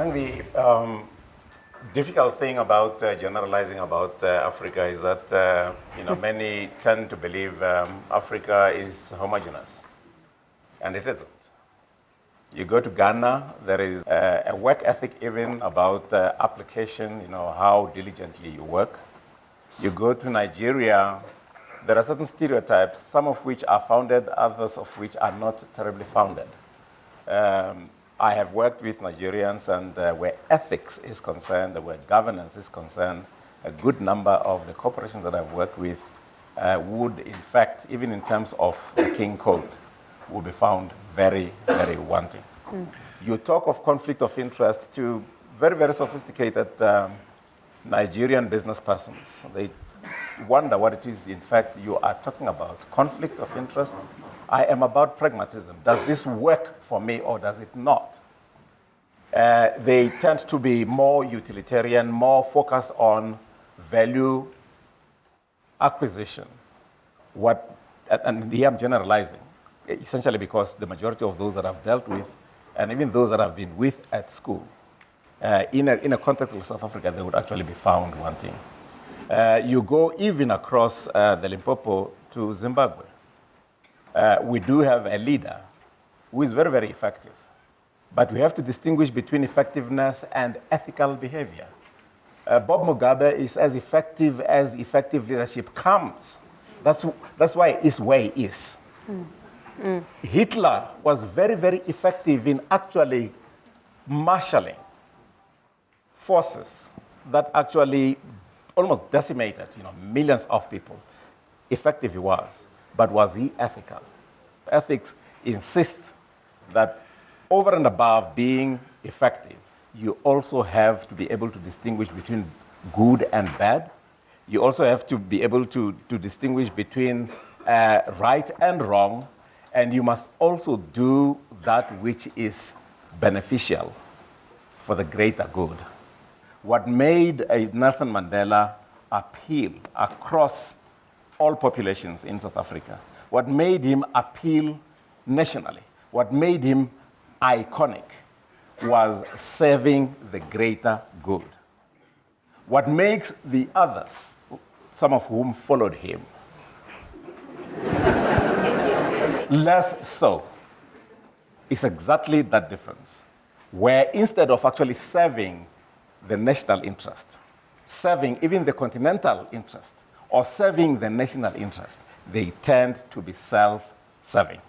I think the difficult thing about generalizing about Africa is that many tend to believe Africa is homogeneous, and it isn't. You go to Ghana, there is a work ethic even about application, how diligently you work. You go to Nigeria, there are certain stereotypes, some of which are founded, others of which are not terribly founded. I have worked with Nigerians, and where ethics is concerned, where governance is concerned, a good number of the corporations that I've worked with would, in fact, even in terms of the King Code, will be found very, very wanting. You talk of conflict of interest to very, very sophisticated Nigerian business persons. They wonder what it is, in fact, you are talking about. Conflict of interest. I am about pragmatism. Does this work for me or does it not? They tend to be more utilitarian, more focused on value acquisition. And here I'm generalizing, essentially because the majority of those that I've dealt with, and even those that I've been with at school, in a context of South Africa, they would actually be found wanting. You go even across the Limpopo to Zimbabwe. We do have a leader who is very, very effective. But we have to distinguish between effectiveness and ethical behavior. Bob Mugabe is as effective leadership comes. That's why he is where he is. Hitler was very, very effective in actually marshalling forces that actually almost decimated millions of people. Effective he was, but was he ethical? Ethics insists that over and above being effective, you also have to be able to distinguish between good and bad. You also have to be able to distinguish between right and wrong, and you must also do that which is beneficial for the greater good. What made Nelson Mandela appeal across all populations in South Africa, what made him appeal nationally, what made him iconic, was serving the greater good. What makes the others, some of whom followed him, less so, is exactly that difference, where instead of actually serving the national interest, serving even the continental interest, or serving the national interest, they tend to be self-serving.